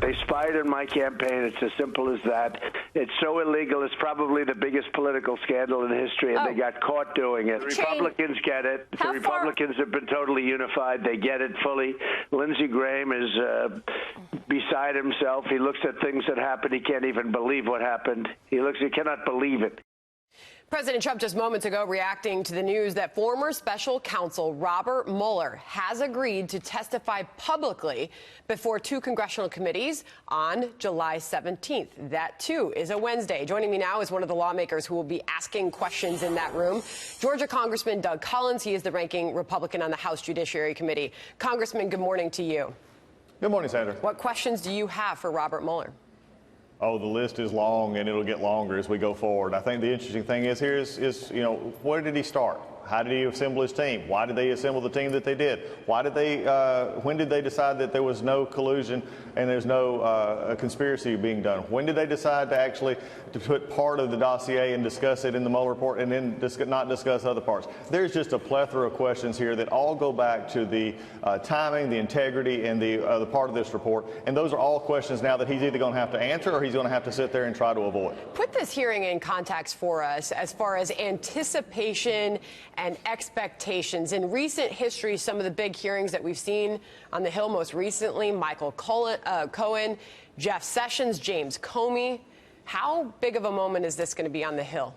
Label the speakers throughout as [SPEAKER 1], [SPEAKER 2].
[SPEAKER 1] They spied on my campaign. It's as simple as that. It's so illegal. It's probably the biggest political scandal in history, and they got caught doing it. The Republicans get it. The Republicans have been totally unified. They get it fully. Lindsey Graham is beside himself. He looks at things that happened. He can't even believe what happened. He cannot believe it.
[SPEAKER 2] President Trump just moments ago reacting to the news that former special counsel Robert Mueller has agreed to testify publicly before 2 congressional committees on July 17th. That, too, is a Wednesday. Joining me now is one of the lawmakers who will be asking questions in that room, Georgia Congressman Doug Collins. He is the ranking Republican on the House Judiciary Committee. Congressman, good morning to you.
[SPEAKER 3] Good morning, Senator.
[SPEAKER 2] What questions do you have for Robert Mueller?
[SPEAKER 3] Oh, the list is long, and it'll get longer as we go forward. I think the interesting thing is here is you know, where did he start? How did he assemble his team? Why did they assemble the team that they did? Why did they? When did they decide that there was no collusion and there's no conspiracy being done? When did they decide to actually put part of the dossier and discuss it in the Mueller report and then not discuss other parts? There's just a plethora of questions here that all go back to the timing, the integrity, and the part of this report. And those are all questions now that he's either going to have to answer or he's going to have to sit there and try to avoid.
[SPEAKER 2] Put this hearing in context for us as far as anticipation and expectations. In recent history, some of the big hearings that we've seen on the Hill, most recently, Michael Cohen, Jeff Sessions, James Comey. How big of a moment is this going to be on the Hill?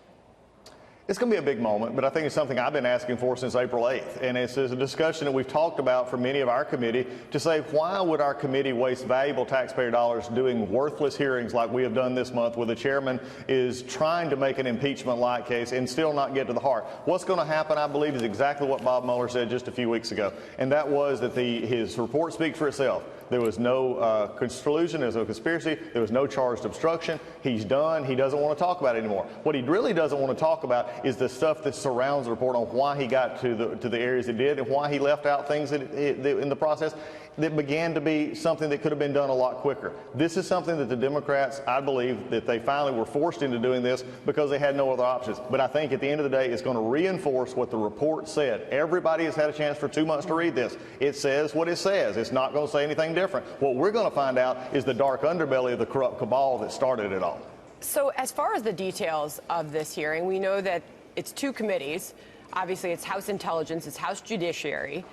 [SPEAKER 3] It's going to be a big moment, but I think it's something I've been asking for since April 8th. And it's a discussion that we've talked about for many of our committee to say, why would our committee waste valuable taxpayer dollars doing worthless hearings like we have done this month, where the chairman is trying to make an impeachment-like case and still not get to the heart? What's going to happen, I believe, is exactly what Bob Mueller said just a few weeks ago, and that was that his report speaks for itself. There was no collusion, there was no conspiracy, there was no charged obstruction. He's done. He doesn't want to talk about it anymore. What he really doesn't want to talk about is the stuff that surrounds the report on why he got to the areas he did and why he left out things that in the process that began to be something that could have been done a lot quicker. This is something that the Democrats, I believe, that they finally were forced into doing this because they had no other options. But I think at the end of the day, it's going to reinforce what the report said. Everybody has had a chance for 2 months to read this. It says what it says. It's not going to say anything different. What we're going to find out is the dark underbelly of the corrupt cabal that started it all.
[SPEAKER 2] So as far as the details of this hearing, we know that it's 2 committees. Obviously, it's House Intelligence, it's House Judiciary.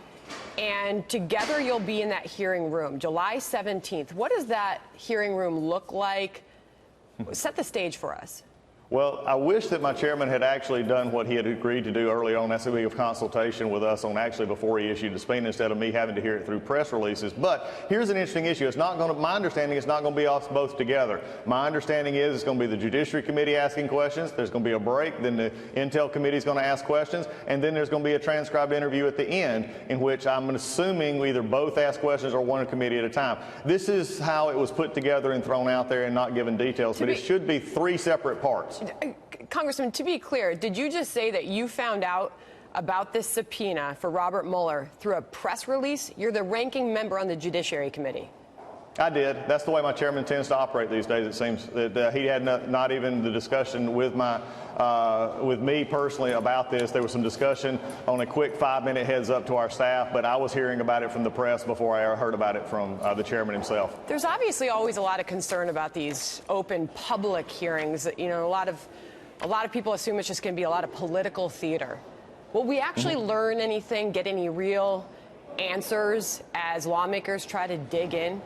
[SPEAKER 2] And together you'll be in that hearing room, July 17th. What does that hearing room look like? Set the stage for us.
[SPEAKER 3] Well, I wish that my chairman had actually done what he had agreed to do early on. That's a big consultation with us on actually before he issued the subpoena instead of me having to hear it through press releases. But here's an interesting issue. It's not going to, my understanding is not going to be us both together. My understanding is it's going to be the Judiciary Committee asking questions. There's going to be a break. Then the Intel Committee is going to ask questions. And then there's going to be a transcribed interview at the end in which I'm assuming we either both ask questions or one committee at a time. This is how it was put together and thrown out there and not given details. But it should be 3 separate parts.
[SPEAKER 2] Congressman, to be clear, did you just say that you found out about this subpoena for Robert Mueller through a press release? You're the ranking member on the Judiciary Committee.
[SPEAKER 3] I did. That's the way my chairman tends to operate these days. It seems that he had not even the discussion with me personally about this. There was some discussion on a quick 5-minute heads up to our staff, but I was hearing about it from the press before I heard about it from the chairman himself.
[SPEAKER 2] There's obviously always a lot of concern about these open public hearings. You know, a lot of people assume it's just going to be a lot of political theater. Will we actually learn anything, get any real answers as lawmakers try to dig in?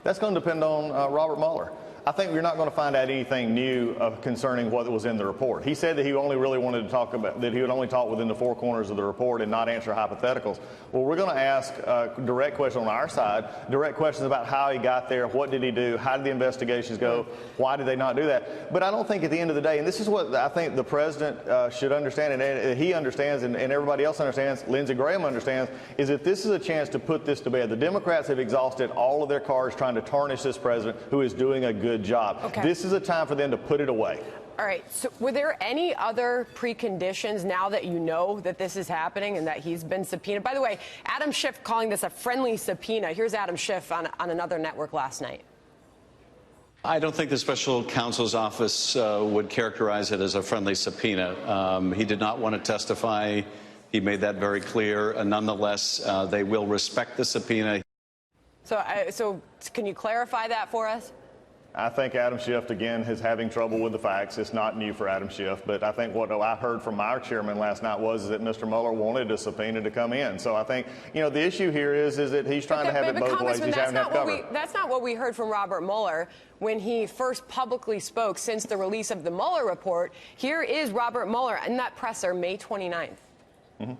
[SPEAKER 3] That's going to depend on Robert Mueller. I think we're not going to find out anything new concerning what was in the report. He said that he only really wanted to talk about, that he would only talk within the 4 corners of the report and not answer hypotheticals. Well, we're going to ask direct questions on our side, direct questions about how he got there, what did he do, how did the investigations go, why did they not do that. But I don't think at the end of the day, and this is what I think the president should understand, and he understands, and everybody else understands, Lindsey Graham understands, is that this is a chance to put this to bed. The Democrats have exhausted all of their cards trying to tarnish this president who is doing a good job.
[SPEAKER 2] Okay.
[SPEAKER 3] This is a time for them to put it away.
[SPEAKER 2] All right. So were there any other preconditions now that you know that this is happening and that he's been subpoenaed? By the way, Adam Schiff calling this a friendly subpoena. Here's Adam Schiff on another network last night.
[SPEAKER 4] I don't think the special counsel's office would characterize it as a friendly subpoena. He did not want to testify. He made that very clear. Nonetheless, they will respect the subpoena.
[SPEAKER 2] So can you clarify that for us?
[SPEAKER 3] I think Adam Schiff, again, is having trouble with the facts. It's not new for Adam Schiff, but I think what I heard from our chairman last night was that Mr. Mueller wanted a subpoena to come in. So I think, the issue here is that he's trying to have it both ways. He's having that covered.
[SPEAKER 2] That's not what we heard from Robert Mueller when he first publicly spoke since the release of the Mueller report. Here is Robert Mueller in that presser May 29th.
[SPEAKER 5] Mm-hmm.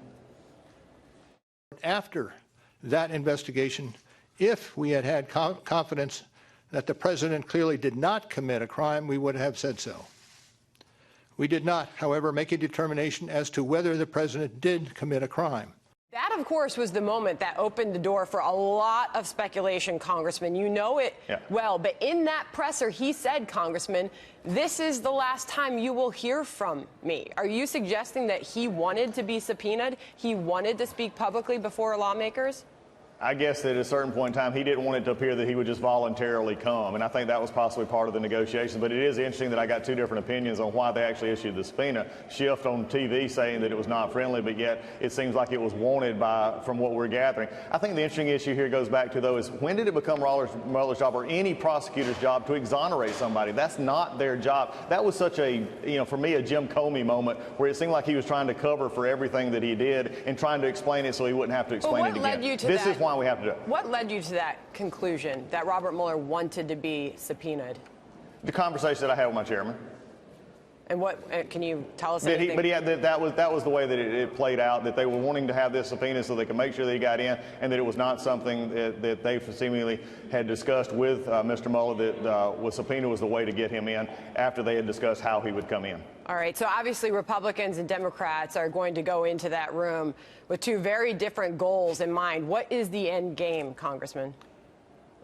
[SPEAKER 5] After that investigation, if we had had confidence that the president clearly did not commit a crime, we would have said so. We did not, however, make a determination as to whether the president did commit a crime.
[SPEAKER 2] That, of course, was the moment that opened the door for a lot of speculation, Congressman. You know it well. But in that presser, he said, Congressman, this is the last time you will hear from me. Are you suggesting that he wanted to be subpoenaed? He wanted to speak publicly before lawmakers?
[SPEAKER 3] I guess that at a certain point in time, he didn't want it to appear that he would just voluntarily come. And I think that was possibly part of the negotiations. But it is interesting that I got two different opinions on why they actually issued the subpoena. Schiff on TV saying that it was not friendly, but yet it seems like it was wanted from what we're gathering. I think the interesting issue here goes back to, though, is when did it become Mueller's job or any prosecutor's job to exonerate somebody? That's not their job. That was such a, for me, a Jim Comey moment where it seemed like he was trying to cover for everything that he did and trying to explain it so he wouldn't have to explain it again.
[SPEAKER 2] What led you to
[SPEAKER 3] this is why we have to do it.
[SPEAKER 2] What led you to that conclusion that Robert Mueller wanted to be subpoenaed?
[SPEAKER 3] The conversation that I had with my chairman.
[SPEAKER 2] And what can you tell us anything?
[SPEAKER 3] That was the way that it played out, that they were wanting to have this subpoena so they could make sure that he got in, and that it was not something that they seemingly had discussed with Mr. Mueller, that subpoena was the way to get him in after they had discussed how he would come in.
[SPEAKER 2] All right, so obviously Republicans and Democrats are going to go into that room with two very different goals in mind. What is the end game, Congressman?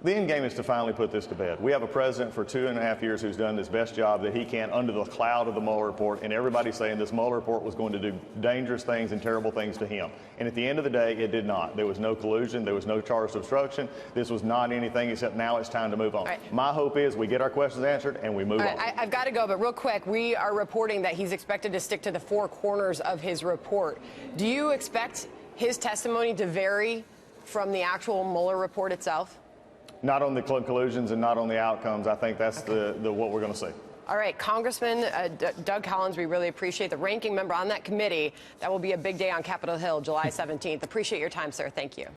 [SPEAKER 3] The end game is to finally put this to bed. We have a president for 2.5 years who's done his best job that he can under the cloud of the Mueller report, and everybody's saying this Mueller report was going to do dangerous things and terrible things to him. And at the end of the day, it did not. There was no collusion. There was no charged obstruction. This was not anything except now it's time to move on. Right. My hope is we get our questions answered and we move on.
[SPEAKER 2] I've got to go, but real quick, we are reporting that he's expected to stick to the four corners of his report. Do you expect his testimony to vary from the actual Mueller report itself?
[SPEAKER 3] Not on the collusions and not on the outcomes. I think that's what we're going to see.
[SPEAKER 2] All right, Congressman Doug Collins, we really appreciate the ranking member on that committee. That will be a big day on Capitol Hill, July 17th. Appreciate your time, sir. Thank you.